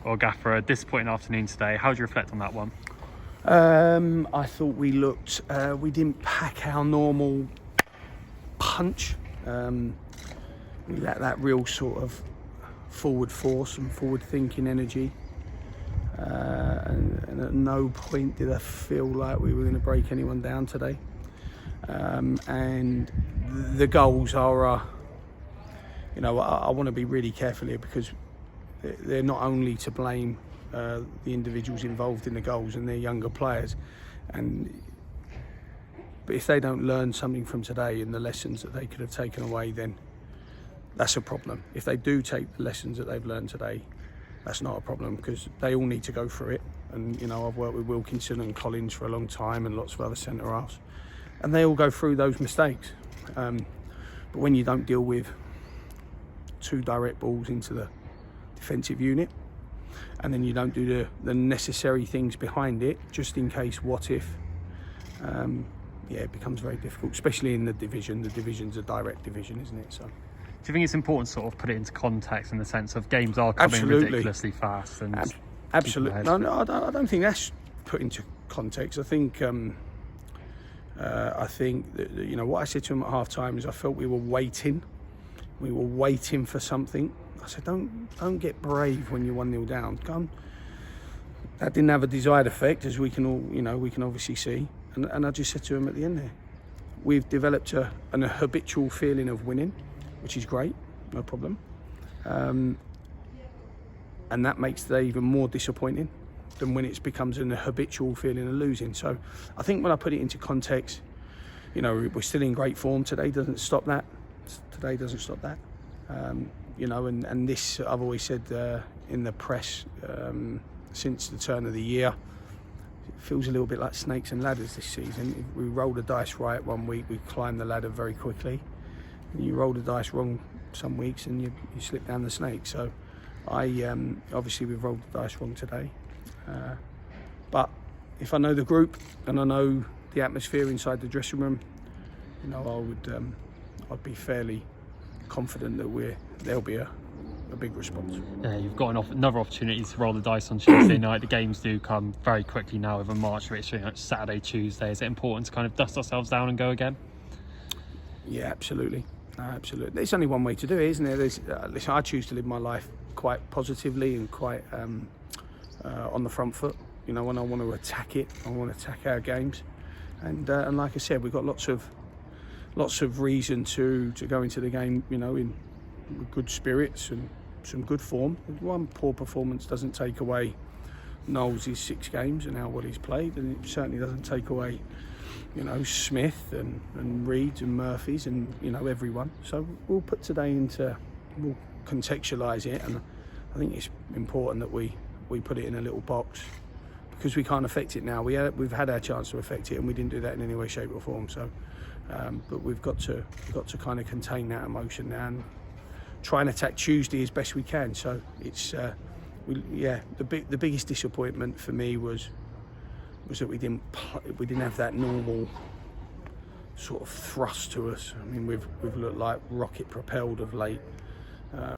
Well, Gaffer, a disappointing afternoon today. How do you reflect on that one? I thought we looked, we didn't pack our normal punch. We lacked that real sort of forward force and forward thinking energy. And at no point did I feel like we were going to break anyone down today. And the goals are, I want to be really careful here, because they're not only to blame the individuals involved in the goals and their younger players, but if they don't learn something from today and the lessons that they could have taken away, then that's a problem. If they do take the lessons that they've learned today, that's not a problem, because they all need to go through it. And I've worked with Wilkinson and Collins for a long time, and lots of other centre halves, and they all go through those mistakes. But when you don't deal with 2 direct balls into the defensive unit, and then you don't do the necessary things behind it, just in case, what if, it becomes very difficult, especially in the division. The division's a direct division, isn't it? So, do you think it's important to sort of put it into context, in the sense of games are coming ridiculously fast? And absolutely. No, I don't think that's put into context. I think that, what I said to him at half time is I felt we were waiting for something. I said, don't get brave when you're 1-0 down. Come. That didn't have a desired effect, as we can all, we can obviously see. And I just said to him at the end there, we've developed a habitual feeling of winning, which is great, no problem. And that makes it even more disappointing than when it becomes a habitual feeling of losing. So I think when I put it into context, we're still in great form. Today doesn't stop that. And this, I've always said in the press since the turn of the year, it feels a little bit like snakes and ladders this season. If we roll the dice right one week, we climb the ladder very quickly. And you roll the dice wrong some weeks and you slip down the snake. So obviously we've rolled the dice wrong today. But if I know the group and I know the atmosphere inside the dressing room, I'd be fairly confident that there'll be a big response. Yeah, you've got another opportunity to roll the dice on Tuesday night. The games do come very quickly now over March, which it's Saturday, Tuesday. Is it important to kind of dust ourselves down and go again? Yeah, absolutely. Absolutely. There's only one way to do it, isn't there? Listen, I choose to live my life quite positively and quite on the front foot. When I want to attack it, I want to attack our games, and like I said, we've got lots of reason to go into the game, in good spirits and some good form. One poor performance doesn't take away Knowles' 6 games and how well he's played, and it certainly doesn't take away, Smith and Reeds and Murphys and everyone. So we'll put today we'll contextualise it, and I think it's important that we put it in a little box, because we can't affect it now. We've had our chance to affect it, and we didn't do that in any way, shape or form. So, but we've got to kind of contain that emotion now and try and attack Tuesday as best we can. So it's the biggest disappointment for me was that we didn't have that normal sort of thrust to us. I mean, we've looked like rocket propelled of late.